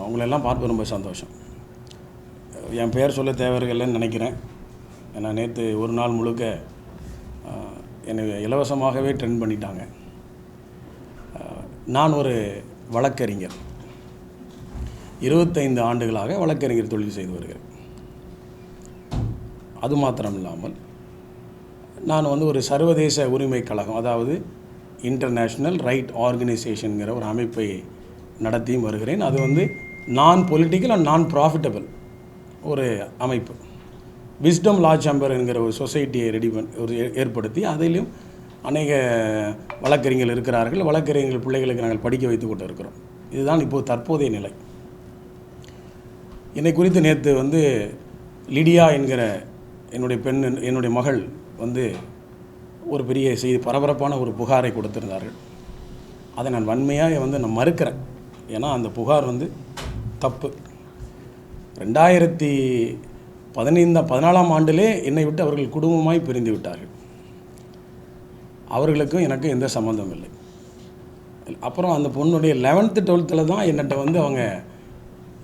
உங்களெல்லாம் பார்ப்பது ரொம்ப சந்தோஷம். என் பெயர் சொல்ல தேவையில்லைன்னு நினைக்கிறேன். ஏன்னா நேற்று ஒரு நாள் முழுக்க என்னை இலவசமாகவே ட்ரெண்ட் பண்ணிட்டாங்க. நான் ஒரு வழக்கறிஞர், 25 ஆண்டுகளாக வழக்கறிஞர் தொழில் செய்து வருகிறேன். அது மாத்திரம் இல்லாமல் நான் ஒரு சர்வதேச உரிமை கழகம், அதாவது இன்டர்நேஷ்னல் ரைட் ஆர்கனைசேஷனுங்கிற ஒரு அமைப்பை நடத்தியும் வருகிறேன். அது நான் பொலிட்டிக்கல் அண்ட் நான் ப்ராஃபிட்டபிள் ஒரு அமைப்பு. விஸ்டம் லா சேம்பர் என்கிற ஒரு சொசைட்டியை ஏற்படுத்தி அதிலும் அநேக வழக்கறிஞர்கள் இருக்கிறார்கள். வழக்கறிஞர்கள் பிள்ளைகளுக்கு நாங்கள் படிக்க வைத்து கொண்டு இருக்கிறோம். இதுதான் இப்போது தற்போதைய நிலை. என்னை குறித்து நேற்று லிடியா என்கிற என்னுடைய மகள் ஒரு பெரிய செய்தி, பரபரப்பான ஒரு புகாரை கொடுத்திருந்தார்கள். அதை நான் வன்மையாக நான் மறுக்கிறேன். ஏன்னா அந்த புகார் தப்பு. 2014ஆம் ஆண்டிலே என்னை விட்டு அவர்கள் குடும்பமாய் பிரிந்து விட்டார்கள். அவர்களுக்கும் எனக்கும் எந்த சம்மந்தம் இல்லை. அப்புறம் அந்த பொண்ணுடைய 11th 12th தான் என்னட்ட அவங்க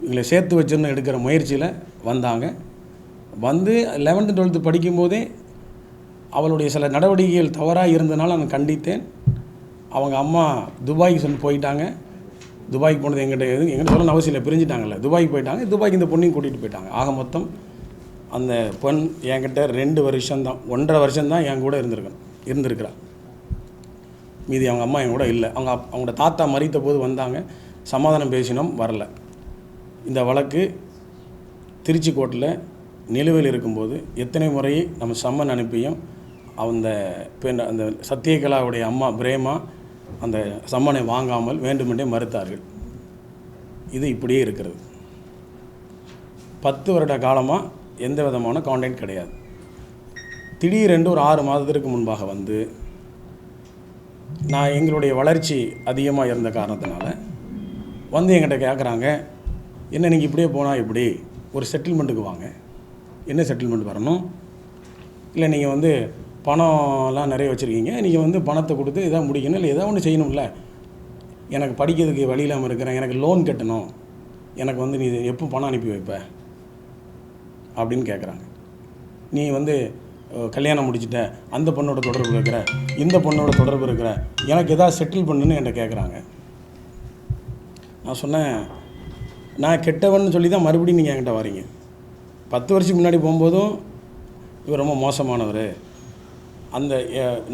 இவங்களை சேர்த்து வச்சுன்னு எடுக்கிற முயற்சியில் வந்தாங்க. 11th 12th படிக்கும்போதே அவளுடைய சில நடவடிக்கைகள் தவறாக இருந்தனால நான் கண்டித்தேன். அவங்க அம்மா துபாய்க்கு போயிட்டாங்க. துபாய்க்கு போனது எங்கிட்ட சொல்ல அவசியம் இல்லை, பிரிஞ்சிட்டாங்கல்ல. துபாய்க்கு போயிட்டாங்க. துபாய்க்கு இந்த பொண்ணையும் கூட்டிகிட்டு போயிட்டாங்க. ஆக மொத்தம் அந்த பொண் என்கிட்ட 2 வருஷம்தான், 1.5 வருஷம்தான் என் கூட இருந்திருக்கிறா. மீதி அவங்க அம்மா என் கூட இல்லை. அவங்களோட தாத்தா மறித்த போது வந்தாங்க, சமாதானம் பேசினோம், வரல. இந்த வழக்கு திருச்சி கோர்ட்டில் நிலுவையில் இருக்கும்போது எத்தனை முறை நம்ம சம்மன் அனுப்பியும் அந்த சத்யகலாவுடைய அம்மா பிரேமா அந்த சம்மனை வாங்காமல் வேண்டுமென்றே மறுத்தார்கள். இது இப்படியே இருக்கிறது. 10 வருட காலமாக எந்த விதமான கான்டாக்ட் கிடையாது. திடீரென்று ஒரு 6 மாதத்திற்கு முன்பாக நான் எங்களுடைய வளர்ச்சி அதிகமாக இருந்த காரணத்தினால என்கிட்ட கேட்குறாங்க, என்ன நீங்கள் இப்படியே போனால் இப்படி ஒரு செட்டில்மெண்ட்டுக்கு வாங்க. என்ன செட்டில்மெண்ட் வரணும்? இல்லை நீங்கள் பணம்லாம் நிறைய வச்சுருக்கீங்க, நீங்கள் பணத்தை கொடுத்து எதாவது முடிக்கணும், இல்லை எதாவது ஒன்று செய்யணும்ல. எனக்கு படிக்கிறதுக்கு வழி இல்லாமல் இருக்கிறேன், எனக்கு லோன் கட்டணும், எனக்கு நீ எப்போ பணம் அனுப்பி வைப்ப அப்படின்னு கேட்குறாங்க. நீ கல்யாணம் முடிச்சுட்ட, அந்த பொண்ணோட தொடர்பு இருக்கிற, இந்த பொண்ணோட தொடர்பு இருக்கிற, எனக்கு எதாவது செட்டில் பண்ணுன்னு என்கிட்ட கேட்குறாங்க. நான் சொன்னேன், நான் கெட்டவன்னு சொல்லி தான் மறுபடியும் நீங்கள் என்கிட்ட வரீங்க. 10 வருஷத்துக்கு முன்னாடி போகும்போதும் இவர் ரொம்ப மோசமானவர்,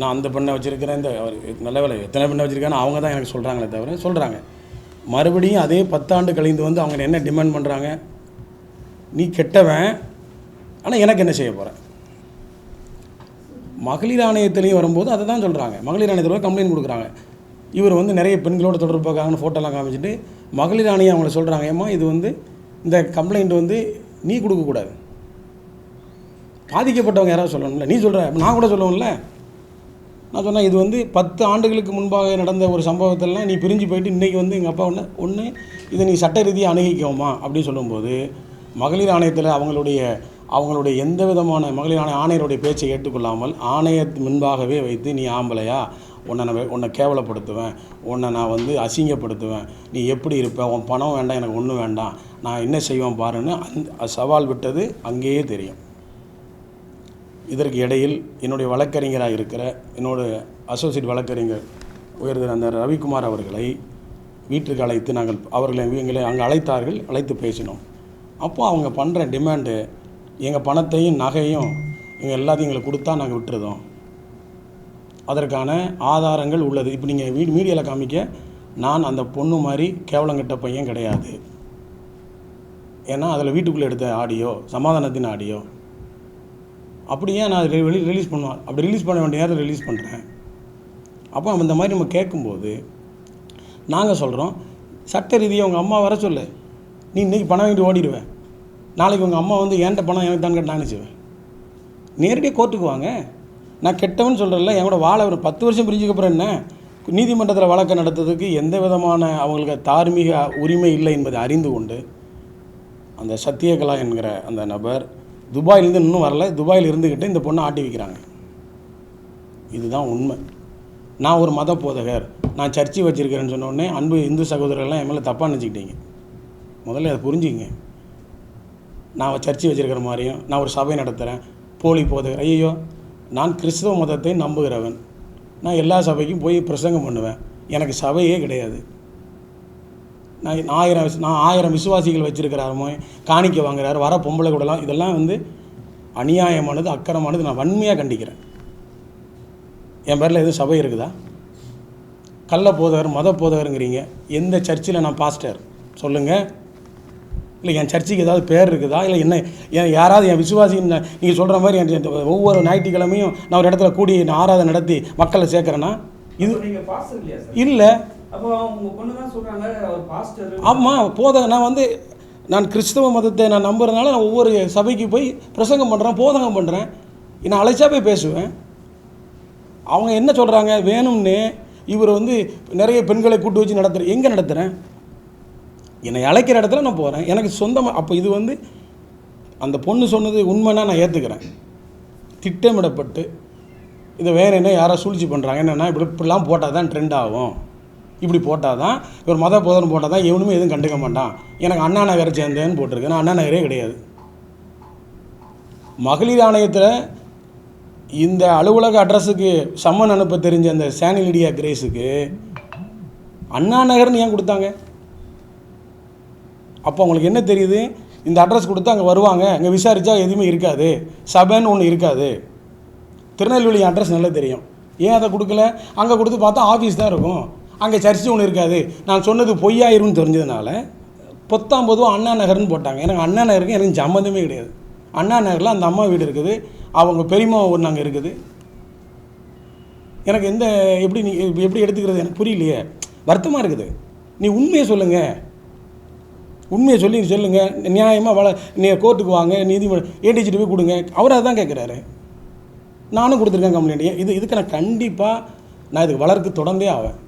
நான் அந்த பெண்ணை வச்சுருக்கிறேன், இந்த நல்ல வேலை எத்தனை பெண்ணை வச்சுருக்கேன்னு அவங்க தான் எனக்கு சொல்கிறாங்களே தவிர சொல்கிறாங்க. மறுபடியும் அதே 10 ஆண்டு கழிந்து அவங்க என்ன டிமாண்ட் பண்ணுறாங்க? நீ கெட்டவன், ஆனால் எனக்கு என்ன செய்ய போகிறேன்? மகளிர் ஆணையத்திலையும் வரும்போது அதை தான் சொல்கிறாங்க. மகளிர் ஆணையத்தில் கம்ப்ளைண்ட் கொடுக்குறாங்க. இவர் நிறைய பெண்களோட தொடர்பு பார்க்காங்கன்னு ஃபோட்டோலாம் காமிச்சிட்டு மகளிர் ஆணையம் அவங்கள சொல்கிறாங்க, ஏம்மா இது இந்த கம்ப்ளைண்ட் நீ கொடுக்கக்கூடாது, பாதிக்கப்பட்டவங்க யாராவது சொல்லணும்ல, நீ சொல்கிற, நான் கூட சொல்லுவேன்ல. நான் சொன்னேன், இது 10 ஆண்டுகளுக்கு முன்பாக நடந்த ஒரு சம்பவத்திலாம் நீ பிரிஞ்சு போயிட்டு இன்றைக்கி எங்கள் அப்பா ஒன்று இதை நீ சட்ட ரீதியாக அணுகிக்கோமா அப்படின்னு சொல்லும்போது மகளிர் ஆணையத்தில் அவங்களுடைய எந்த விதமான மகளிர் ஆணையருடைய பேச்சை ஏற்றுக்கொள்ளாமல் ஆணையத்து முன்பாகவே வைத்து, நீ ஆம்பளையா, உன்னை கேவலப்படுத்துவேன், உன்னை நான் அசிங்கப்படுத்துவேன், நீ எப்படி இருப்ப, உன் பணம் வேண்டாம், எனக்கு ஒன்றும் வேண்டாம், நான் என்ன செய்வேன் பாருன்னு சவால் விட்டது அங்கேயே தெரியும். இதற்கு இடையில் என்னுடைய வழக்கறிஞராக இருக்கிற என்னோடய அசோசியேட் வழக்கறிஞர் உயர்ந்த அந்த ரவிக்குமார் அவர்களை வீட்டுக்கு அழைத்து எங்களை அங்கே அழைத்து பேசினோம். அப்போது அவங்க பண்ணுற டிமாண்டு, எங்கள் பணத்தையும் நகையும் எங்கள் எல்லாத்தையும் எங்களுக்கு கொடுத்தா நாங்கள் விட்டுருதோம், அதற்கான ஆதாரங்கள் உள்ளது. இப்போ நீங்கள் மீடியாவில் காமிக்க நான் அந்த பொண்ணு மாதிரி கேவலங்கட்ட பையன் கிடையாது. ஏன்னா அதில் வீட்டுக்குள்ளே எடுத்த ஆடியோ, சமாதானத்தின் ஆடியோ, அப்படியே நான் ரிலீஸ் பண்ணுவேன். அப்படி ரிலீஸ் பண்ண வேண்டிய நேரத்தில் ரிலீஸ் பண்ணுறேன். அப்போ அந்த மாதிரி நம்ம கேட்கும்போது நாங்கள் சொல்கிறோம், சட்ட ரீதியாக உங்கள் அம்மா வர சொல்லு, நீ இன்றைக்கி பணம் வாங்கிட்டு ஓடிடுவேன், நாளைக்கு உங்கள் அம்மா என்கிட்ட பணம் எனக்கு தான் நான் செய்வேன். நேரடியாக கோர்ட்டுக்கு வாங்க. நான் கெட்டவன் சொல்கிறேன்ல, என் கூட வாழ ஒரு 10 வருஷம் பிரிஞ்சுக்கப்புறம் என்ன, நீதிமன்றத்தில் வழக்கு நடத்துறதுக்கு எந்த விதமான அவங்களுக்கு தார்மீக உரிமை இல்லை என்பதை அறிந்து கொண்டு அந்த சத்யகலா என்கிற அந்த நபர் துபாயிலேருந்து இன்னும் வரல, துபாயில் இருந்துக்கிட்டு இந்த பொண்ணை ஆட்டி வைக்கிறாங்க. இதுதான் உண்மை. நான் ஒரு மத போதகர், நான் சர்ச்சை வச்சுருக்கிறேன்னு சொன்னோடனே அன்பு இந்து சகோதரர்கள்லாம் என் மேலே தப்பாக நினச்சிக்கிட்டீங்க. முதல்ல அதை புரிஞ்சுங்க. நான் சர்ச்சை வச்சுருக்கிற மாதிரியும் நான் ஒரு சபை நடத்துகிறேன், போலி போதகர். ஐயோ, நான் கிறிஸ்தவ மதத்தை நம்புகிறவன், நான் எல்லா சபைக்கும் போய் பிரசங்கம் பண்ணுவேன், எனக்கு சபையே கிடையாது. நான் 1000 விசுவாசிகள் வச்சுருக்கிறாருமோ, காணிக்க வாங்குறாரு, வர பொம்பளை கூடலாம், இதெல்லாம் வந்து அநியாயமானது, அக்கிரமானது. நான் வன்மையாக கண்டிக்கிறேன். என் பேரில் எதுவும் சபை இருக்குதா? கள்ள போதகர், மத போதகருங்கிறீங்க. எந்த சர்ச்சில் நான் பாஸ்டர் சொல்லுங்கள்? இல்லை என் சர்ச்சுக்கு ஏதாவது பேர் இருக்குதா? இல்லை என்ன யாராவது என் விசுவாசி நீங்கள் சொல்கிற மாதிரி ஒவ்வொரு ஞாயிற்றுக்கிழமையும் நான் ஒரு இடத்துல கூடி நான் ஆராதனை நடத்தி மக்களை சேர்க்குறேன்னா இது இல்லை. ஆமாம், போதகம். நான் கிறிஸ்தவ மதத்தை நான் நம்புறதுனால நான் ஒவ்வொரு சபைக்கு போய் பிரசங்கம் பண்ணுறேன், போதகம் பண்ணுறேன். நான் அழைச்சா போய் பேசுவேன். அவங்க என்ன சொல்கிறாங்க, வேணும்னு இவர் வந்து நிறைய பெண்களை கூட்டு வச்சு நடத்துகிறேன். எங்கே நடத்துகிறேன்? என்னை அழைக்கிற இடத்துல நான் போகிறேன், எனக்கு சொந்தமாக. அப்போ இது வந்து அந்த பொண்ணு சொன்னது உண்மைன்னா நான் ஏற்றுக்கிறேன். திட்டமிடப்பட்டு இதை வேறு என்ன யாரோ சூழ்ச்சி பண்ணுறாங்க. என்னென்னா இப்படிலாம் போட்டால் தான் ட்ரெண்ட் ஆகும், இப்படி போட்டால் தான் இவர் மத போதனை போட்டால் தான் எவனுமே எதுவும் கண்டுக்க மாட்டான். எனக்கு அண்ணா நகரை சேர்ந்தேன்னு போட்டிருக்கு. நான் அண்ணா நகரே கிடையாது. மகளிர் ஆணையத்தில் இந்த அலுவலக அட்ரஸுக்கு சம்மன் அனுப்ப தெரிஞ்ச அந்த சானிலிடியா கிரேஸுக்கு அண்ணா நகர்னு ஏன் கொடுத்தாங்க? அப்போ அவங்களுக்கு என்ன தெரியுது? இந்த அட்ரஸ் கொடுத்து அங்கே வருவாங்க, அங்கே விசாரித்தா எதுவுமே இருக்காது, சபைன்னு ஒன்று இருக்காது. திருநெல்வேலி அட்ரஸ் நல்லா தெரியும். ஏன் அதை கொடுக்கல? அங்கே கொடுத்து பார்த்தா ஆஃபீஸ் தான் இருக்கும், அங்கே சர்ச்சு ஒன்று இருக்காது. நான் சொன்னது பொய்யாயிரும்னு தெரிஞ்சதுனால 19 அண்ணா நகர்னு போட்டாங்க. எனக்கு அண்ணா நகருக்கு எனக்கு சம்மந்தமே கிடையாது. அண்ணா நகரில் அந்த அம்மா வீடு இருக்குது, அவங்க பெரியம்மா ஒன்று அங்கே இருக்குது. எனக்கு எப்படி எடுத்துக்கிறது எனக்கு புரியலையே, வருத்தமாக இருக்குது. நீ உண்மையை சொல்லுங்கள், உண்மையை சொல்லுங்கள். நியாயமாக நீ கோர்ட்டுக்கு வாங்க, நீதிமன்றம் ஏடிஜிட்டு போய் கொடுங்க. அவர் அதான் கேட்குறாரு. நானும் கொடுத்துருக்கேன் கம்ப்ளைண்ட். இதுக்கு நான் கண்டிப்பாக நான் இதுக்கு வளர்க்கு தொடர்ந்தே ஆவேன்,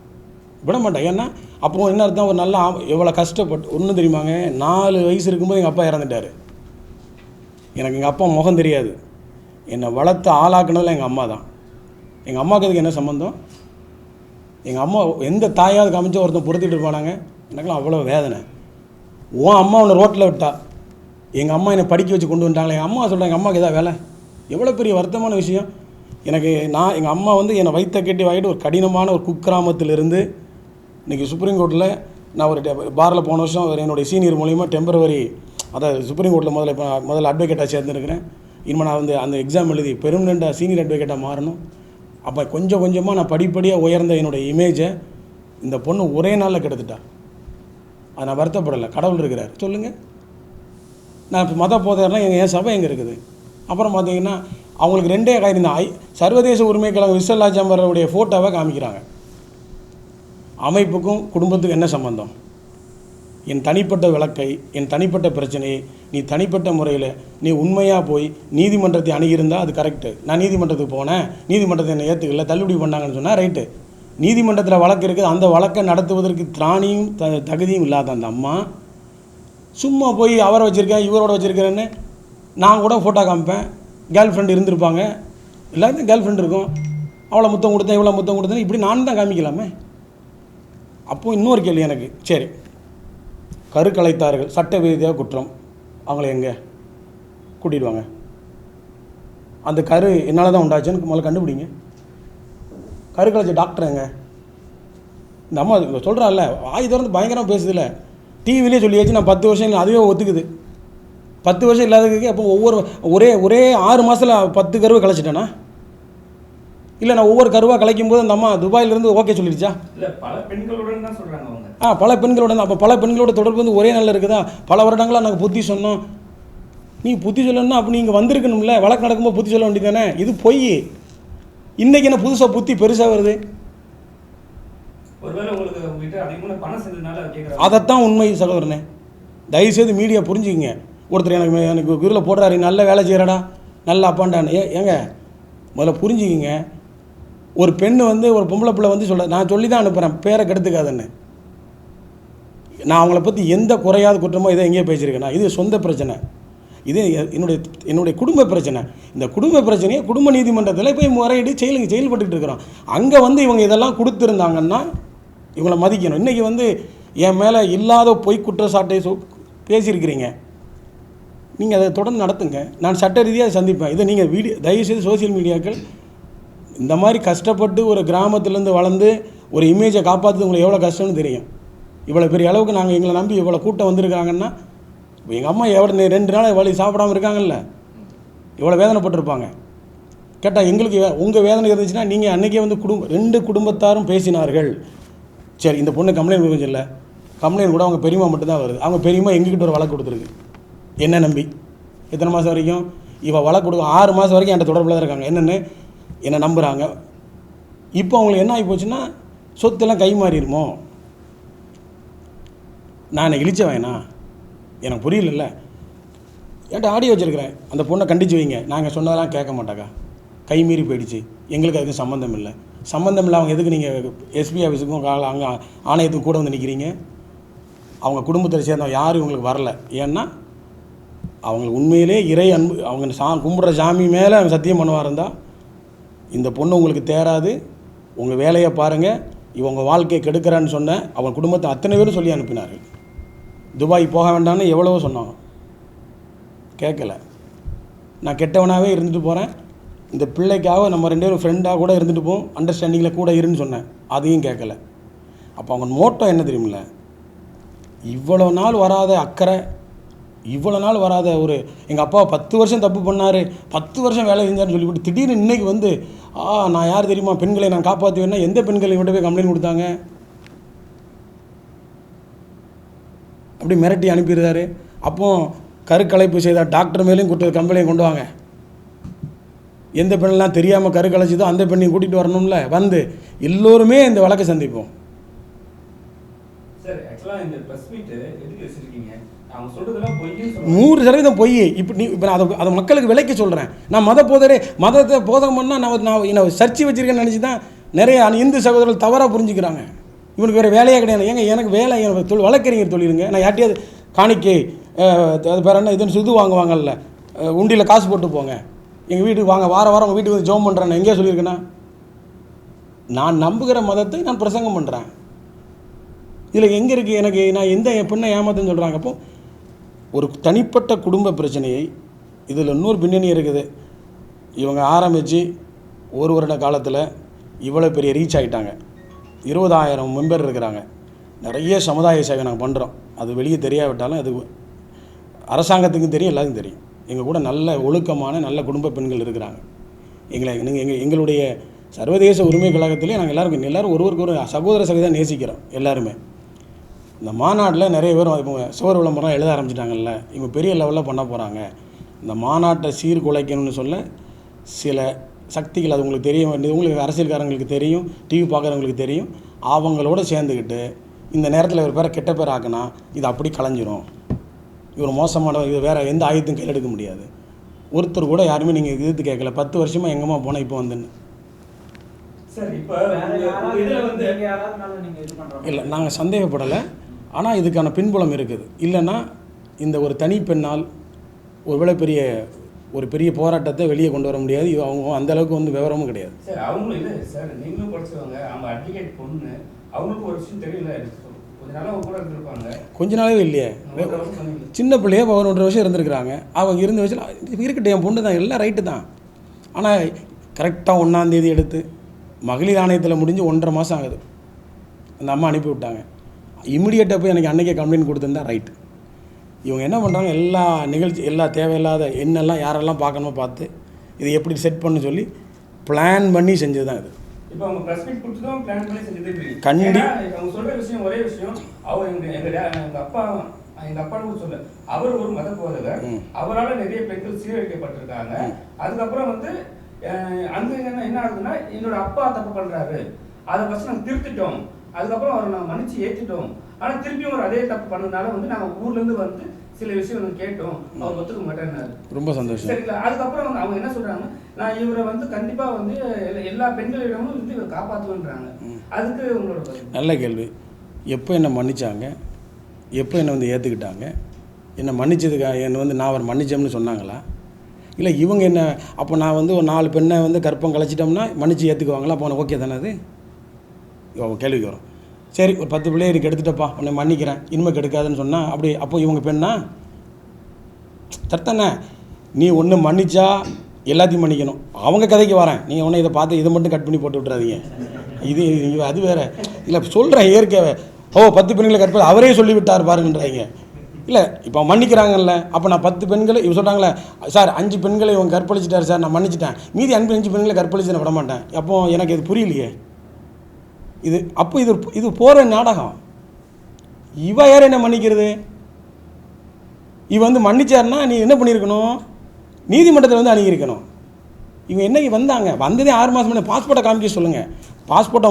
விட மாட்டேன். ஏன்னா அப்போ என்ன அர்த்தம், ஒரு நல்லா எவ்வளோ கஷ்டப்பட்டு ஒன்றும் தெரியுமாங்க. 4 வயசு இருக்கும்போது எங்கள் அப்பா இறந்துட்டார். எனக்கு எங்கள் அப்பா முகம் தெரியாது. என்னை வளர்த்து ஆளாக்குனதில் எங்கள் அம்மா தான். எங்கள் அம்மாவுக்கு அதுக்கு என்ன சம்மந்தம்? எங்கள் அம்மா எந்த தாயாவது காமிச்சா ஒருத்தன் பொறுத்துட்டு இருப்பானாங்க? எனக்குலாம் அவ்வளோ வேதனை. உன் அம்மா உன்னை ரோட்டில் விட்டா, எங்கள் அம்மா என்னை படிக்க வச்சு கொண்டு வந்துட்டாங்களே. எங்கள் அம்மா சொல்கிறேன், எங்கள் அம்மாவுக்கு எதாவது வேலை? எவ்வளோ பெரிய வருத்தமான விஷயம். எங்கள் அம்மா வந்து என்னை வைத்த கட்டி வாங்கிட்டு ஒரு கடினமான ஒரு குக்கிராமத்திலிருந்து இன்றைக்கி சுப்ரீம் கோர்ட்டில் நான் ஒரு பாரில் போன வருஷம் என்னுடைய சீனியர் மூலிமா டெம்பரவரி, அதாவது சுப்ரீம் கோர்ட்டில் முதல்ல அட்வொகேட்டாக சேர்ந்துருக்கிறேன். இனிமேல் நான் வந்து அந்த எக்ஸாம் எழுதி பெர்மனெண்ட்டாக சீனியர் அட்வொகேட்டாக மாறணும். அப்போ கொஞ்சம் கொஞ்சமாக நான் படிப்படியாக உயர்ந்த என்னுடைய இமேஜை இந்த பொண்ணு ஒரே நாளில் கெடுத்துட்டா. அது நான் வருத்தப்படலை, கடவுள் இருக்கிறார். சொல்லுங்கள், நான் இப்போ மத போதகர்னா என் சபை எங்கே இருக்குது? அப்புறம் பார்த்தீங்கன்னா அவங்களுக்கு 2 காரியம் தான். சர்வதேச உரிமை கழகம் விசல்லா சேம்பருடைய ஃபோட்டோவை காமிக்கிறாங்க. அமைப்புக்கும் குடும்பத்துக்கும் என்ன சம்பந்தம்? என் தனிப்பட்ட வழக்கை, என் தனிப்பட்ட பிரச்சனையை நீ தனிப்பட்ட முறையில் நீ உண்மையாக போய் நீதிமன்றத்தை அணுகியிருந்தால் அது கரெக்டு. நான் நீதிமன்றத்துக்கு போனேன், நீதிமன்றத்தை என்னை ஏற்றுக்கல, தள்ளுபடி பண்ணாங்கன்னு சொன்னால் ரைட்டு. நீதிமன்றத்தில் வழக்கு இருக்குது, அந்த வழக்கை நடத்துவதற்கு திராணியும் தகுதியும் இல்லாத அந்த அம்மா சும்மா போய் அவரை வச்சுருக்கேன் இவரோட வச்சுருக்கிறேன்னு நான் கூட ஃபோட்டோ காமிப்பேன். கேர்ள் ஃப்ரெண்டு இருந்திருப்பாங்க, எல்லாருக்கும் கேர்ள் ஃப்ரெண்ட் இருக்கும். அவ்வளோ முத்தம் கொடுத்தேன், இவ்வளோ முத்தம் கொடுத்தேன், இப்படி நானும் தான் காமிக்கலாமே. அப்போது இன்னொரு கேள்வி எனக்கு, சரி கருக்கலைத்தார்கள் சட்ட ரீதியாக குற்றம், அவங்கள எங்கே கூட்டிடுவாங்க? அந்த கரு என்னால் தான் உண்டாச்சுன்னு முதல்ல கண்டுபிடிங்க. கருக்கலைச்ச டாக்டர் எங்க? இந்த அம்மா சொல்கிறாள்ல, வாய் திறந்து பயங்கரமாக பேசுதில்ல, டிவிலே சொல்லியாச்சு. நான் 10 வருஷம் இல்லை, அதுவே ஒத்துக்குது. 10 வருஷம் இல்லாததுக்கு அப்போ ஒரே 6 மாதத்தில் 10 கருவை கலைச்சிட்டேனா? இல்லை நான் ஒவ்வொரு கருவாக கலைக்கும் போது அந்த அம்மா துபாயிலேருந்து ஓகே சொல்லிடுச்சா? இல்லை, பல பெண்களுடன் தான் சொல்கிறாங்க அவங்க. பல பெண்களுடன். அப்போ பல பெண்களோட தொடர்பு வந்து ஒரே நாளில் இருக்குதா? பல வருடங்களாக நாங்கள் புத்தி சொன்னோம். நீ புத்தி சொல்லணும்னா அப்போ நீங்கள் வந்திருக்கணும்ல, வழக்கு நடக்கும்போது புத்தி சொல்ல வேண்டியது தானே? இது பொய். இன்றைக்கி என்ன புதுசாக புத்தி பெருசாக வருது? அதைத்தான் உண்மை சகோதரனே. தயவுசெய்து மீடியா புரிஞ்சுக்கிங்க. ஒருத்தர் எனக்கு இதில் போடுறாரு, நல்ல வேலை செய்கிறடா, நல்ல அப்பாண்டான்னு. ஏங்க முதல்ல புரிஞ்சுக்கிங்க. ஒரு பெண்ணு வந்து ஒரு பொம்பளை பிள்ளை வந்து சொல்ல, நான் சொல்லி தான் அனுப்புகிறேன், பேரை கெடுத்துக்காதுன்னு. நான் அவங்கள பற்றி எந்த குறையாத குற்றமோ இதை எங்கேயோ பேசியிருக்கேன். இது சொந்த பிரச்சனை, இது என்னுடைய குடும்ப பிரச்சனை. இந்த குடும்ப பிரச்சனையை குடும்ப நீதிமன்றத்தில் போய் முறையிட்டு செயல்பட்டுக்கிட்டு இருக்கிறோம். அங்கே வந்து இவங்க இதெல்லாம் கொடுத்துருந்தாங்கன்னா இவங்களை மதிக்கணும். இன்றைக்கி வந்து என் மேலே இல்லாத பொய் குற்றச்சாட்டை பேசியிருக்கிறீங்க, நீங்கள் அதை தொடர்ந்து நடத்துங்க. நான் சட்ட ரீதியாக சந்திப்பேன். இதை நீங்கள் தயவுசெய்து சோசியல் மீடியாக்கள் இந்த மாதிரி கஷ்டப்பட்டு ஒரு கிராமத்துலேருந்து வளர்ந்து ஒரு இமேஜை காப்பாற்றுறது உங்களுக்கு எவ்வளோ கஷ்டம்னு தெரியும். இவ்வளோ பெரிய அளவுக்கு நாங்கள் எங்களை நம்பி இவ்வளோ கூட்டம் வந்திருக்காங்கன்னா, இப்போ எங்கள் அம்மா எவ்வளோ 2 நாள் வழி சாப்பிடாமல் இருக்காங்கல்ல, இவ்வளோ வேதனைப்பட்டிருப்பாங்க. கேட்டால் எங்களுக்கு உங்கள் வேதனை இருந்துச்சுன்னா நீங்கள் அன்றைக்கே வந்து 2 குடும்பத்தாரும் பேசினார்கள். சரி, இந்த பொண்ணு கம்ப்ளைண்ட் கொடுக்க இல்லை, கம்ப்ளைண்ட் கூட அவங்க பெரியம்மா மட்டும்தான் வருது. அவங்க பெரியம்மா எங்ககிட்ட ஒரு வழக்கு கொடுத்துருக்கு, என்ன நம்பி. எத்தனை மாதம் வரைக்கும் இவள் வழக்கு கொடுக்க 6 மாதம் வரைக்கும் என்கிட்ட தொடர்பில் தான் இருக்காங்க. என்னை நம்புகிறாங்க. இப்போ அவங்களுக்கு என்ன ஆகி போச்சுன்னா சொத்தெல்லாம் கை மாறிடுமோ. நான் இழிச்ச வேணா, எனக்கு புரியல. என்கிட்ட ஆடியோ வச்சுருக்கிறேன், அந்த பொண்ணை கண்டித்து வைங்க, நாங்கள் சொன்னதெல்லாம் கேட்க மாட்டாக்கா, கை மீறி போயிடுச்சு, எங்களுக்கு அதுக்கு சம்மந்தம் இல்லை. சம்மந்தம் இல்லை அவங்க எதுக்கு நீங்கள் எஸ்பி ஆஃபீஸுக்கும் அங்கே ஆணையத்துக்கும் கூட வந்து நிற்கிறீங்க? அவங்க குடும்பத்தில் சேர்ந்தவங்க யாரும் இவங்களுக்கு வரல. ஏன்னா அவங்களுக்கு உண்மையிலே இறை அன்பு, அவங்க கும்பிட்ற சாமி மேலே அவங்க சத்தியம் பண்ணுவா இருந்தால் இந்த பொண்ணு உங்களுக்கு தேராது, உங்கள் வேலையை பாருங்கள், இவங்க வாழ்க்கையை கெடுக்கிறான்னு சொன்ன அவங்க குடும்பத்தை அத்தனை பேரும் சொல்லி அனுப்பினார்கள். துபாய் போக வேண்டாம்னு எவ்வளவோ சொன்னாங்க, கேட்கல. நான் கெட்டவனாகவே இருந்துட்டு போகிறேன், இந்த பிள்ளைக்காக நம்ம 2 பேரும் ஃப்ரெண்டாக கூட இருந்துட்டு போவோம், அண்டர்ஸ்டாண்டிங்கில் கூட இருன்னு சொன்னேன், அதையும் கேட்கல. அப்போ அவங்க மோட்டோ என்ன தெரியுமில்ல, இவ்வளோ நாள் வராத அக்கறை, இவ்வளோ நாள் வராத ஒரு எங்கள் அப்பா 10 வருஷம் தப்பு பண்ணார், 10 வருஷம் வேலை செஞ்சார்னு சொல்லிவிட்டு திடீர்னு இன்றைக்கி வந்து நான் யார் தெரியுமா, பெண்களை நான் காப்பாற்றுவேன்னா எந்த பெண்களை இவன்கிட்ட போய் கம்ப்ளைண்ட் கொடுத்தாங்க? அப்படி மிரட்டி அனுப்பிடுறாரு. அப்போ கருக்கலைப்பு செய்த டாக்டர் மேலேயும் கம்ப்ளைண்ட் கொண்டு வாங்க. எந்த பெண்ணெல்லாம் தெரியாமல் கருக்கலைச்சதோ அந்த பெண்ணையும் கூட்டிகிட்டு வரணும்ல. வந்து எல்லோருமே இந்த வழக்கை சந்திப்போம். சார், ஆக்சுவலாக இந்த ப்ரெஸ் மீட் எதுக்கு வச்சுருக்கீங்க? அவங்க சொல்கிறதெல்லாம் பொய், 100% பொய். இப்போ அதை மக்களுக்கு விலைக்கு சொல்கிறேன். நான் மதத்தை போதகம் பண்ணால் நான் சர்ச்சை வச்சுருக்கேன்னு நினச்சி தான் நிறைய இந்து சகோதரர்கள் தவறாக புரிஞ்சுக்கிறாங்க. இவனுக்கு வேறு வேலையே கிடையாது. எனக்கு வேலை, வழக்கறிஞர் தொழிலுங்க. நான் யார்ட்டையாவது காணிக்கை அது பேர் என்ன இதுன்னு இது வாங்குவாங்கல்ல, உண்டியில் காசு போட்டு போங்க, எங்கள் வீட்டுக்கு வாங்க, வாரம் உங்கள் வீட்டுக்கு வந்து ஜோம் பண்ணுறேன், எங்கேயா சொல்லியிருக்கேன்னா? நான் நம்புகிற மதத்தை நான் பிரசங்கம் பண்ணுறேன். இதில் எங்கே இருக்குது எனக்கு, நான் எந்த பெண்ணை ஏமாத்துன்னு சொல்கிறாங்க. அப்போ ஒரு தனிப்பட்ட குடும்ப பிரச்சனையை, இதில் இன்னொரு பின்னணி இருக்குது. இவங்க ஆரம்பித்து 1 வருட காலத்தில் இவ்வளோ பெரிய ரீச் ஆகிட்டாங்க. 20,000 மெம்பர் இருக்கிறாங்க. நிறைய சமுதாய சேவை நாங்கள் பண்ணுறோம். அது வெளியே தெரியாவிட்டாலும் அது அரசாங்கத்துக்கும் தெரியும், எல்லாத்துக்கும் தெரியும். எங்கள் கூட நல்ல ஒழுக்கமான நல்ல குடும்ப பெண்கள் இருக்கிறாங்க. எங்களுடைய சர்வதேச உரிமை கழகத்திலே நாங்கள் எல்லோரும் ஒருவருக்கு ஒரு சகோதர சகோதரியாக நேசிக்கிறோம் எல்லாருமே. இந்த மாநாட்டில் நிறைய பேர் இப்போ சுவர் விளம்பரம் எழுத ஆரம்பிச்சிட்டாங்கல்ல, இவங்க பெரிய லெவலில் பண்ண போகிறாங்க. இந்த மாநாட்டை சீர்குலைக்கணும்னு சொல்ல சில சக்திகள், அது உங்களுக்கு தெரிய வேண்டியது, உங்களுக்கு அரசியல்காரங்களுக்கு தெரியும், டிவி பார்க்குறவங்களுக்கு தெரியும். அவங்களோட சேர்ந்துக்கிட்டு இந்த நேரத்தில் ஒரு பேரை கெட்ட பேர் ஆக்கினா இது அப்படி கலைஞ்சிரும். இவர் மோசமான, இது வேறு எந்த ஆயுதத்தையும் கையில் எடுக்க முடியாது. ஒருத்தர் கூட யாருமே நீங்கள் எதிர்த்து கேட்கல. 10 வருஷமாக எங்கேம்மா போனால் இப்போ வந்துன்னு. இல்லை, நாங்கள் சந்தேகப்படலை. ஆனால் இதுக்கான பின்புலம் இருக்குது. இல்லைன்னா இந்த ஒரு தனி பெண்ணால் ஒரு பெரிய போராட்டத்தை வெளியே கொண்டு வர முடியாது. அவங்க அந்தளவுக்கு வந்து விவரமும் கிடையாது. சார், அவங்களும் இல்லை சார், நீங்களும் படிச்சவங்க, அவங்க அட்வொகேட் பொண்ணு, அவங்களுக்கு ஒரு விஷயம் தெரியல, கொஞ்ச நாளாக அவங்க கூட இருந்திருப்பாங்க. கொஞ்ச நாளாவே இல்லையே, சின்ன பிள்ளையே 11 வருஷம் இருந்திருக்கிறாங்க. அவங்க இருந்த வயசில் இருக்கட்டும், என் பொண்ணு தான், எல்லாம் ரைட்டு தான். ஆனால் கரெக்டாக 1ஆம் தேதி எடுத்து மகளிர் ஆணையத்தில் முடிஞ்சு 1.5 மாதம் ஆகுது. அந்த அம்மா அனுப்பி விட்டாங்க. இமிடியேட்டாக போய் எனக்கு அன்றைக்கே கம்ப்ளைண்ட் கொடுத்துருந்தா ரைட்டு. இவங்க என்ன பண்ணுறாங்க, எல்லா தேவையில்லாத என்னெல்லாம் யாரெல்லாம் பார்க்கணுமோ பார்த்து இதை எப்படி செட் பண்ண சொல்லி பிளான் பண்ணி செஞ்சது தான் இது. இப்போ அவங்க ப்ரெஸ் மீட் கொடுத்துதான் பிளான் பண்ணி செஞ்சது. அவங்க சொல்கிற விஷயம் ஒரே விஷயம், அவர் எங்கள் அப்பா கூட சொல்ல, அவர் ஒரு மத போதகர், அவரால் நிறைய பெண்கள் சீரழிக்கப்பட்டிருக்காங்க. அதுக்கப்புறம் வந்து அங்கே என்ன ஆகுதுன்னா, என்னோட அப்பா தப்பு பண்ணுறாரு, அதை ஃபஸ்ட் நாங்கள் திருத்திட்டோம், அதுக்கப்புறம் அவரை நாங்கள் மன்னிச்சு ஏற்றிட்டோம். ஆனால் திருப்பியும் ஒரு அதே தப்பு பண்ணதுனால வந்து நாங்கள் ஊர்லேருந்து வந்து சில விஷயம் கேட்டோம், அவர் ஒத்துக்க மாட்டேன்னாரு. ரொம்ப சந்தோஷம். சரிங்களா? அதுக்கப்புறம் வந்து அவங்க என்ன சொல்கிறாங்க, நான் இவரை வந்து கண்டிப்பாக வந்து எல்லா பெண்களிடமும் வந்து இவரை காப்பாற்றுவேன்றாங்க. அதுக்கு உங்களோட நல்ல கேள்வி. எப்போ என்னை மன்னிச்சாங்க, எப்போ என்னை வந்து ஏற்றுக்கிட்டாங்க, என்னை மன்னிச்சதுக்காக என்னை வந்து நான் அவர் மன்னிச்சோம்னு சொன்னாங்களா? இல்லை இவங்க என்ன, அப்போ நான் வந்து ஒரு 4 பெண்ணை வந்து கற்பம் கலைச்சிட்டோம்னா மன்னிச்சு ஏற்றுக்குவாங்களா? அப்போ ஓகே தானே அது? அவங்க கேள்விக்கு வரும். சரி ஒரு 10 பிள்ளையை நீ கெடுத்துட்டப்பா உன்னை மன்னிக்கிறேன் இனிமேல் கெடுக்காதுன்னு சொன்னால் அப்படி அப்போ இவங்க பெண்ணா தர்த்தானே? நீ ஒன்று மன்னிச்சா எல்லாத்தையும் மன்னிக்கணும். அவங்க கதைக்கு வரேன், நீங்கள் ஒன்று இதை பார்த்து இதை மட்டும் கட் பண்ணி போட்டு விட்றாதீங்க. இது அது வேறு இல்லை சொல்கிறேன் இயற்கையாகவே. 10 பெண்களை கற்பது அவரே சொல்லிவிட்டார் பாருங்கன்றாங்க. இல்லை இப்போ மன்னிக்கிறாங்கல்ல, அப்போ நான் 10 பெண்களை இவங்க சொல்கிறாங்களே சார் 5 பெண்களை இவங்க கற்பழிச்சிட்டார் சார், நான் மன்னிச்சிட்டேன், மீதி 5 பெண்களை கற்பழிச்சு நான் விட மாட்டேன். அப்போ எனக்கு இது புரியலையே. இது அப்போ இது போகிற நாடகம். இவ யார் என்ன மன்னிக்கிறது? இவ வந்து மன்னிச்சாருன்னா நீ என்ன பண்ணியிருக்கணும்? நீதிமன்றத்தில் வந்து அணுகியிருக்கணும். இவங்க என்னைக்கு வந்ததே 6 மாதம் முன்னாடி. பாஸ்போர்ட்டை காமிக்க சொல்லுங்கள். பாஸ்போர்ட்டை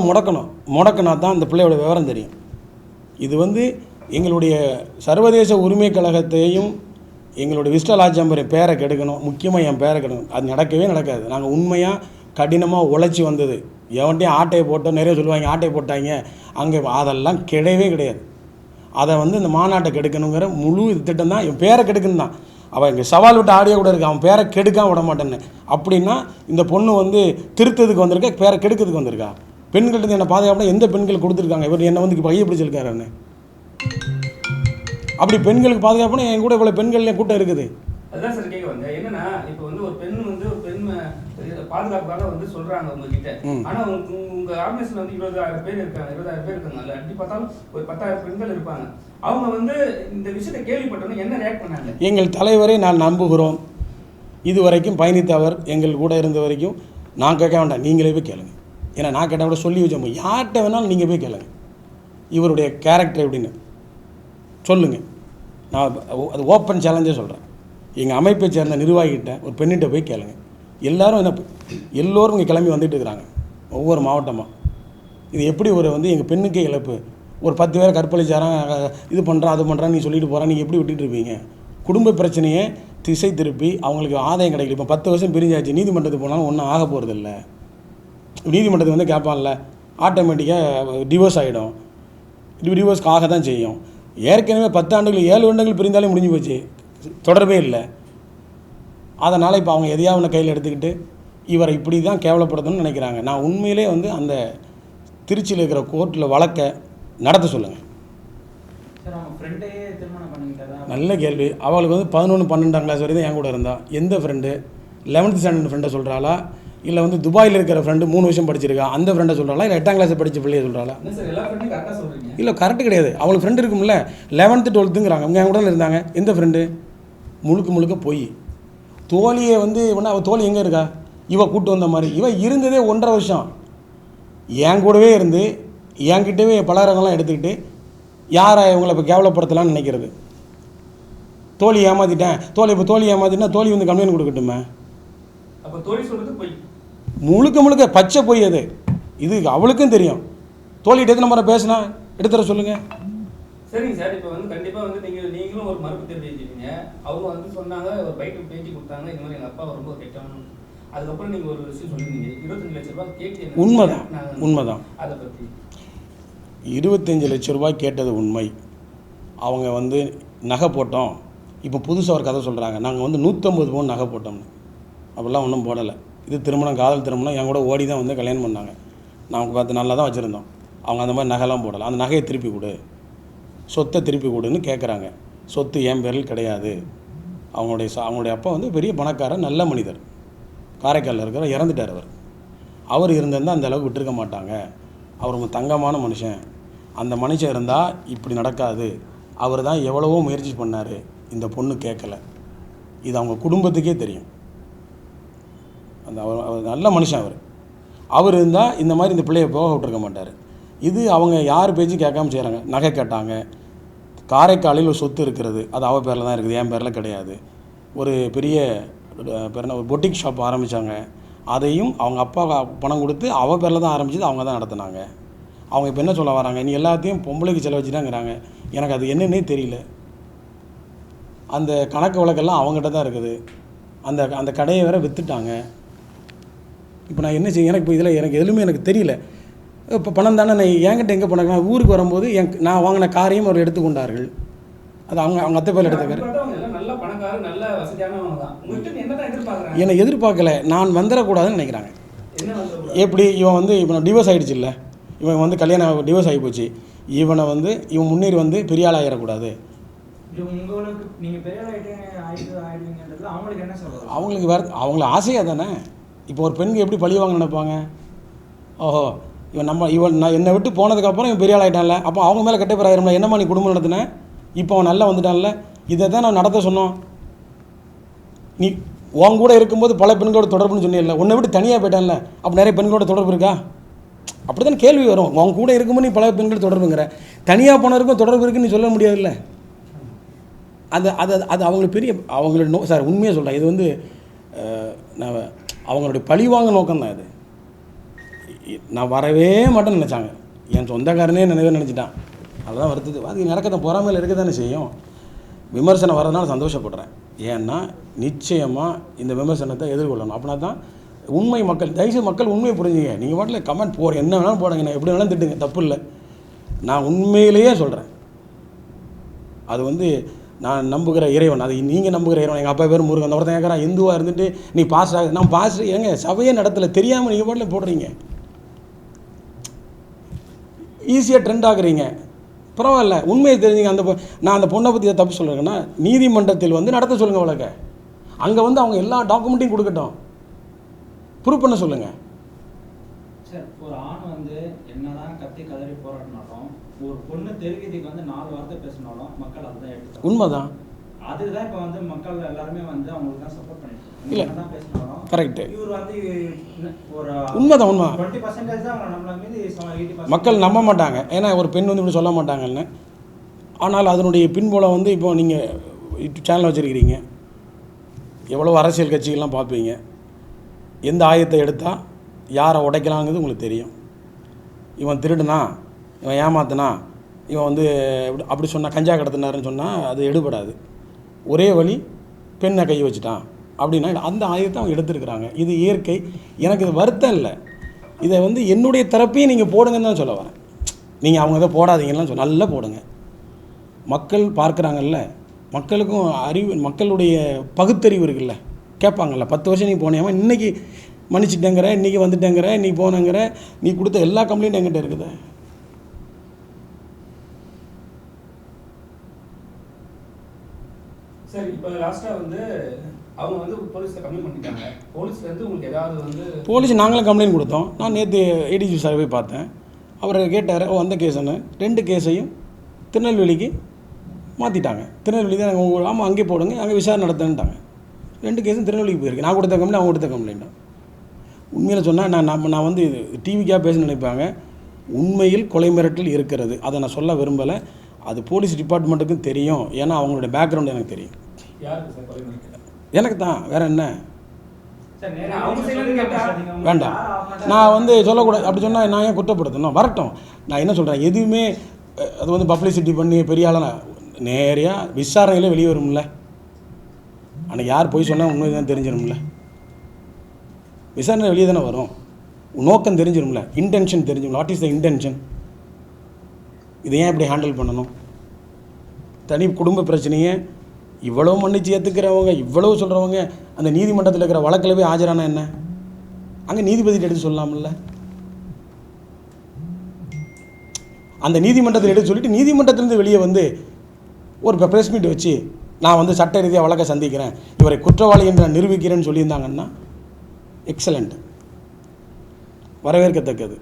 முடக்கினா தான் அந்த பிள்ளையோட விவரம் தெரியும். இது வந்து எங்களுடைய சர்வதேச உரிமை கழகத்தையும் எங்களுடைய விஸ்டல் ஆச்சம்பரின் பேரை கெடுக்கணும், முக்கியமாக என் பேரை கெடுக்கணும். அது நடக்கவே நடக்காது. நாங்கள் உண்மையாக கடினமாக உழைச்சி வந்தது. எவன்ட்டையும் ஆட்டையை போட்டோம், நிறைய சொல்லுவாங்க ஆட்டையை போட்டாங்க அங்கே, அதெல்லாம் கிடையவே கிடையாது. அதை வந்து இந்த மாநாட்டை கெடுக்கணுங்கிற முழு திட்டம் தான். என் பேரை கெடுக்கணும் தான். அவள் இங்கே சவால் விட்டு ஆடியோ கூட இருக்கு, அவன் பேரை கெடுக்காம விட மாட்டேன்னு. அப்படின்னா இந்த பொண்ணு வந்து திருத்ததுக்கு வந்திருக்கா, பேரை கெடுக்கிறதுக்கு வந்திருக்கா? பெண்கள்கிட்ட என்னை பாதுகாப்புனா எந்த பெண்கள் கொடுத்துருக்காங்க? இவர் என்னை வந்து கையை பிடிச்சிருக்காருன்னு. அப்படி பெண்களுக்கு பாதுகாப்புனா என் கூட இவ்வளோ பெண்கள் என் கூட்டம் இருக்குது. அதுதான் சார் கேட்க வந்தேன். என்னன்னா இப்போ வந்து ஒரு பெண் பாதுகாப்புக்காக வந்து சொல்றாங்க உங்ககிட்ட. ஆனா உங்க ஆர்கனைசேஷன் வந்து 20,000 பேர் இருக்காங்க, 20,000 பேர் இருக்காங்க. அப்படி பார்த்தாலும் ஒரு 10,000 பெண்கள் இருப்பாங்க. அவங்க வந்து இந்த விஷயத்தை கேள்விப்பட்டோன்னு என்ன ரியாக்ட் பண்ணாங்க? எங்கள் தலைவரை நான் நம்புகிறோம். இதுவரைக்கும் பயணித்தவர் எங்கள் கூட இருந்த வரைக்கும் நான் கேட்க வேண்டாம், நீங்களே போய் கேளுங்க. ஏன்னா நான் கேட்டால் கூட சொல்லி வச்சோம், யார்கிட்ட வேணாலும் நீங்கள் போய் கேளுங்க இவருடைய கேரக்டர் எப்படின்னு சொல்லுங்கள். நான் அது ஓப்பன் சேலஞ்சே சொல்கிறேன். எங்கள் அமைப்பை சேர்ந்த நிர்வாகிகிட்ட ஒரு பெண்ணிட்ட போய் கேளுங்க. எல்லோரும் இங்கே கிளம்பி வந்துட்டு இருக்கிறாங்க ஒவ்வொரு மாவட்டமாக. இது எப்படி ஒரு வந்து எங்கள் பெண்ணுக்கே இழப்பு. ஒரு 10 பேரை கற்பழிச்சாரான், இது பண்ணுறான் அது பண்ணுறான் நீ சொல்லிட்டு போகிறான், நீங்கள் எப்படி விட்டுட்டு இருப்பீங்க? குடும்ப பிரச்சனையை திசை திருப்பி அவங்களுக்கு ஆதாயம் கிடைக்கல. இப்போ 10 வருஷம் பிரிஞ்சாச்சு, நீதிமன்றத்துக்கு போனாலும் ஒன்றும் ஆக போகிறதில்ல. நீதிமன்றத்துக்கு வந்து கேட்பான்ல, ஆட்டோமேட்டிக்காக டிவோர்ஸ் ஆகிடும். டிவோர்ஸ்க்கு ஆக தான் செய்யும். ஏற்கனவே 10 ஆண்டுகள் 7 வருடங்கள் பிரிந்தாலே முடிஞ்சு போச்சு, தொடர்பே இல்லை. அதனால் இப்போ அவங்க எதையாவது ஒன்று கையில் எடுத்துக்கிட்டு இவரை இப்படி தான் கேவலப்படுத்தணும்னு நினைக்கிறாங்க. நான் உண்மையிலே வந்து அந்த திருச்சியில் இருக்கிற கோர்ட்டில் வழக்கை நடத்த சொல்லுங்கள். நல்ல கேள்வி. அவளுக்கு வந்து 11, 12ஆம் கிளாஸ் வரைக்கும் என் கூட இருந்தா. எந்த ஃப்ரெண்டு? 11th ஸ்டாண்டர்ட் ஃப்ரெண்டை சொல்கிறாளா, இல்லை வந்து துபாயில் இருக்கிற ஃப்ரெண்டு 3 வருஷம் படிச்சிருக்கா அந்த ஃப்ரெண்டை சொல்கிறாளா, இல்லை 8ஆம் கிளாஸ் படித்த பிள்ளையை சொல்கிறாளா? இல்லை கரெக்டு கிடையாது. அவளுக்கு ஃப்ரெண்டு இருக்கும்ல, 11th 12ங்கிறாங்க. அவங்க என் கூட இருந்தாங்க. எந்த ஃப்ரெண்டு? முழுக்க போய் தோழியை வந்து ஒன்றா. அவள் தோழி எங்கே இருக்கா? இவ கூட்டு வந்த மாதிரி. இவன் இருந்ததே 1.5 வருஷம் என் கூடவே இருந்து என்கிட்டவே பலகாரங்கள்லாம் எடுத்துக்கிட்டு யாரை இவங்களை இப்போ கேவலப்படுத்தலான்னு நினைக்கிறது. தோழி ஏமாற்றிட்டேன், இப்போ தோழி ஏமாற்றிட்டா தோழி வந்து கம்ப்ளைண்ட் கொடுக்கட்டுமே. அப்போ தோழி சொல்கிறது போய் முழுக்க பச்சை போய் அது. இது அவளுக்கும் தெரியும். தோழிகிட்ட எத்தனை முறை பேசினா எடுத்துற சொல்லுங்கள். சரிங்க சார். இப்போ வந்து கண்டிப்பாக வந்து நீங்களும் ஒரு மறுப்பு தெரிவிச்சிருக்கீங்க. அவங்க வந்து சொன்னாங்க, ஒரு பைக்கு பேட்டி கொடுத்தாங்க, இந்த மாதிரி எங்கள் அப்பா ரொம்ப கெட்டவன். அதுக்கப்புறம் நீங்கள் ஒரு விஷயம் சொல்லியிருந்தீங்க, 25 லட்ச ரூபாய் கேட்டு. உண்மைதான். அதை பற்றி 25 லட்ச ரூபாய் கேட்டது உண்மை. அவங்க வந்து நகை போட்டோம். இப்போ புதுசாக ஒரு கதை சொல்கிறாங்க, நாங்கள் வந்து 150 பவுன் நகை போட்டோம்னு. அப்படிலாம் ஒன்றும் போடலை. இது திருமணம், காதல் திருமணம். என் கூட ஓடி தான் வந்து கல்யாணம் பண்ணாங்க. நாங்கள் பார்த்து நல்லா தான் வச்சுருந்தோம். அவங்க அந்த மாதிரி நகைலாம் போடலை. அந்த நகையை திருப்பி கொடு, சொத்தை திருப்பி கொடுன்னு கேட்குறாங்க. சொத்து என் பேரில் கிடையாது. அவங்களுடைய அப்பா வந்து பெரிய பணக்காரர், நல்ல மனிதர், காரைக்காலில் இருக்கிற, இறந்துட்டார். அவர் இருந்திருந்தால் அந்த அளவுக்கு விட்டுருக்க மாட்டாங்க. அவர் ஒரு தங்கமான மனுஷன். அந்த மனுஷன் இருந்தால் இப்படி நடக்காது. அவர் தான் எவ்வளவோ முயற்சி பண்ணார், இந்த பொண்ணு கேட்கல. இது அவங்க குடும்பத்துக்கே தெரியும். அவர் நல்ல மனுஷன். அவர் இருந்தால் இந்த மாதிரி இந்த பிள்ளையை போக விட்டுருக்க மாட்டார். இது அவங்க யார் பேச்சு கேட்காம செய்கிறாங்க. நகை கேட்டாங்க. காரைக்காலில் ஒரு சொத்து இருக்கிறது, அது அவள் பேரில் தான் இருக்குது, என் பேரில் கிடையாது. ஒரு பெரிய ஒரு பொட்டிக் ஷாப் ஆரம்பித்தாங்க. அதையும் அவங்க அப்பா பணம் கொடுத்து அவள் பேரில் தான் ஆரம்பிச்சது, அவங்க தான் நடத்தினாங்க. அவங்க இப்போ என்ன சொல்ல வராங்க, நீ எல்லாத்தையும் பொம்பளைக்கு செலவச்சுட்டாங்கிறாங்க. எனக்கு அது என்னன்னே தெரியல. அந்த கணக்கு வழக்கெல்லாம் அவங்ககிட்ட தான் இருக்குது. அந்த கடையை வேற விற்றுட்டாங்க. இப்போ நான் என்ன செய்ய? எனக்கு இப்போ இதில் எனக்கு எதுவுமே எனக்கு தெரியல. இப்போ பணம் தானே. நான் என்கிட்ட எங்கே போனாங்க? நான் ஊருக்கு வரும்போது நான் வாங்கின காரையும் அவர் எடுத்துக்கொண்டார்கள். அது அவங்க அத்தை பேர் எடுத்துக்காரு. என்னை எதிர்பார்க்கல. நான் வந்துடக்கூடாதுன்னு நினைக்கிறாங்க. எப்படி இவன் வந்து இப்போ டிவோர்ஸ் ஆகிடுச்சு இல்லை, இவன் வந்து கல்யாணம் டிவோர்ஸ் ஆகி போச்சு. இவனை வந்து இவன் முன்னேறி வந்து பெரிய ஆள் ஆகிடக்கூடாது. உங்களுக்கு நீங்கள் பெரிய ஆகிடுவீங்கன்றது அவங்களுக்கு என்ன சொல்கிறது? அவங்களுக்கு வேறு அவங்கள ஆசையாக தானே. இப்போ ஒரு பெண்ணுக்கு எப்படி பழி வாங்க நினைப்பாங்க? ஓஹோ இவன் நான் என்னை விட்டு போனதுக்கப்புறம் இவன் பெரிய ஆள் ஆகிட்டான்ல, அப்போ அவங்க மேலே கெட்ட பேர் ஆயிரம்ல, என்னம்மா நீ குடும்பம் நடத்தினேன், இப்போ அவன் நல்லா வந்துட்டான்ல, இதை தான் நான் நடத்த சொன்னோம். நீ உன் கூட இருக்கும்போது பல பெண்களோட தொடர்புன்னு சொன்னியில்ல, உன்னை விட்டு தனியாக போயிட்டான்ல, அப்போ நிறைய பெண்களோட தொடர்பு இருக்கா? அப்படி தான் கேள்வி வரும். உன் கூட இருக்கும்போது நீ பல பெண்கள் தொடர்புங்கிற, தனியாக போனவருக்கும் தொடர்பு இருக்குன்னு நீ சொல்ல முடியாதுல்ல. அது அது அது அவங்களுக்கு பெரிய அவங்களோட சார் உண்மையாக சொல்கிறேன், இது வந்து நான் அவங்களுடைய பழிவாங்க நோக்கம் தான் இது. நான் வரவே மாட்டேன்னு நினச்சாங்க, என் சொந்தக்காரனே நினச்சிட்டான். அதுதான் வருத்தது. அது நடக்கத்தான் பொறாமையில் இருக்க தானே செய்யும். விமர்சனம் வரதுனால சந்தோஷப்படுறேன். ஏன்னா நிச்சயமாக இந்த விமர்சனத்தை எதிர்கொள்ளணும். அப்படின்னா தான் உண்மை மக்கள் தயவுசெய்து மக்கள் உண்மையை புரிஞ்சுங்க. நீங்கள் பாட்டில் கமெண்ட் போகிற என்ன வேணாலும் போடுங்க, நான் எப்படி வேணாலும் திட்டுங்க, தப்பு இல்லை. நான் உண்மையிலேயே சொல்கிறேன், அது வந்து நான் நம்புகிற இறைவன், அது நீங்கள் நம்புகிற இறைவன். எங்கள் அப்பா பேர் முருகன், அந்த ஒருத்தன் கேட்குறான் இந்துவாக இருந்துட்டு நீ பாஸ் ஆக, நான் பாஸ் ஏங்க சபையே நடத்தலை தெரியாமல் நீங்கள் பாட்டில் போடுறீங்க, ஈஸியாக ட்ரெண்ட் ஆகுறீங்க. பரவாயில்ல, உண்மையை தெரிஞ்சுங்க. நான் அந்த பொண்ணை பற்றி தப்பு சொல்கிறேன்னா நீதிமன்றத்தில் வந்து நடத்த சொல்லுங்கள் வழக்க. அங்கே வந்து அவங்க எல்லா டாக்குமெண்ட்டையும் கொடுக்கட்டும், ப்ரூவ் பண்ண சொல்லுங்கள். சார் ஒரு ஆண் வந்து என்னதான் கத்தி கதறி போராடினாலும் ஒரு பொண்ணு தெருவீதிக்கு வந்து 4 வார்த்தை பேசினாலும் மக்கள் அதுதான் எடுத்துட்டாங்க. உண்மைதான். அதுதான் இப்போ வந்து மக்கள் எல்லாருமே வந்து அவங்களுக்கு தான் சப்போர்ட் பண்ணிட்டு இல்லை தான் பேசினாலும் கரெக்டு, இவர் வந்து ஒரு உண்மைதான். உண்மை 20% தான் அவங்க நம்மள மீது 80% மக்கள் நம்ப மாட்டாங்க. ஏன்னா ஒரு பெண் வந்து இப்படி சொல்ல மாட்டாங்கன்னு. ஆனால் அதனுடைய பின்புலம் வந்து இப்போ நீங்கள் யூடியூப் சேனல் வச்சுருக்கிறீங்க, எவ்வளோ அரசியல் கட்சிகள்லாம் பார்ப்பீங்க, எந்த ஆயத்தை எடுத்தால் யாரை உடைக்கலாங்கிறது உங்களுக்கு தெரியும். இவன் திருடுனா, இவன் ஏமாத்தினா, இவன் வந்து அப்படி சொன்னால் கஞ்சா கடத்தினாருன்னு சொன்னால் அது எடுபடாது. ஒரே வழி பெண்ணை கை வச்சுட்டான் அப்படின்னா அந்த ஆயுதத்தை அவங்க எடுத்துருக்குறாங்க. இது இயற்கை. எனக்கு இது வருத்தம் இல்லை. இதை வந்து என்னுடைய தரப்பையும் நீங்கள் போடுங்கன்னு தான் சொல்ல வரேன். நீங்கள் அவங்க இதை போடாதீங்கலாம் நல்லா போடுங்க. மக்கள் பார்க்குறாங்கல்ல, மக்களுக்கும் அறிவு, மக்களுடைய பகுத்தறிவு இருக்குல்ல, கேட்பாங்கல்ல. 10 வருஷம் நீ போனேன், இன்றைக்கி மன்னிச்சிட்டேங்கிற, இன்றைக்கி வந்துட்டேங்கிற, நீ போனங்கிற, நீ கொடுத்த எல்லா கம்ப்ளைண்ட்டும் என்கிட்ட இருக்குது. சரி, இப்போ லாஸ்ட்டாக வந்து அவங்க வந்து போலீஸில் கம்ப்ளைண்ட் பண்ணிட்டாங்க. போலீஸில் வந்து உங்களுக்கு ஏதாவது வந்து போலீஸ் நாங்களும் கம்ப்ளைண்ட் கொடுத்தோம். நான் நேற்று ஏடிஜி சார் போய் பார்த்தேன். அவர் கேட்டார், அந்த கேஸுன்னு 2 கேஸையும் திருநெல்வேலிக்கு மாற்றிட்டாங்க. திருநெல்வேலி தான் நாங்கள் ஆமாம் அங்கே போடுங்க, அங்கே விசாரணை நடத்துன்ட்டாங்க. 2 கேஸும் திருநெல்வேலிக்கு போயிருக்கு. நான் கொடுத்த கம்ப்ளைண்ட், அவங்க கொடுத்த கம்ப்ளைண்ட்டும். உண்மையில் சொன்னால் நான் வந்து டிவிக்காக பேச நினைப்பாங்க. உண்மையில் கொலை மிரட்டல் இருக்கிறது, அதை நான் சொல்ல விரும்பலை. அது போலீஸ் டிபார்ட்மெண்ட்டுக்கும் தெரியும். ஏன்னா அவங்களுடைய பேக்ரவுண்ட் எனக்கு தெரியும். யாருக்கு சார் கொலை மிரட்டல்? எனக்கு தான், வேறு என்ன வேண்டாம். வேண்டாம், நான் வந்து சொல்லக்கூடாது. அப்படி சொன்னால் நான் ஏன் குற்றப்படுத்தணும்? வரட்டும். நான் என்ன சொல்கிறேன், எதுவுமே அது வந்து பப்ளிசிட்டி பண்ணி பெரிய ஆளாக நேரையாக விசாரணையில் வெளியே வரும்ல. அன்றைக்கி யார் போய் சொன்னால் உண்மை தான் தெரிஞ்சிடும்ல. விசாரணை வெளியே தானே வரும், நோக்கம் தெரிஞ்சிடும்ல, இன்டென்ஷன் தெரிஞ்சிடும். வாட் இஸ் த இன்டென்ஷன், இதை ஏன் இப்படி ஹேண்டில் பண்ணணும்? தனி குடும்ப பிரச்சனையை இவ்வளோ மன்னிச்சு ஏற்றுக்கிறவங்க, இவ்வளோ சொல்கிறவங்க, அந்த நீதிமன்றத்தில் இருக்கிற வழக்கில் போய் ஆஜரானா என்ன? அங்கே நீதிபதிட்டு எடுத்து சொல்லலாம்ல. அந்த நீதிமன்றத்தில் எடுத்து சொல்லிவிட்டு நீதிமன்றத்திலேருந்து வெளியே வந்து ஒரு ப்ரெஸ் மீட் வச்சு நான் வந்து சட்ட ரீதியாக வழக்கை சந்திக்கிறேன், இவரை குற்றவாளி என்று நான் நிரூபிக்கிறேன்னு சொல்லியிருந்தாங்கன்னா எக்ஸலண்ட், வரவேற்கத்தக்கது.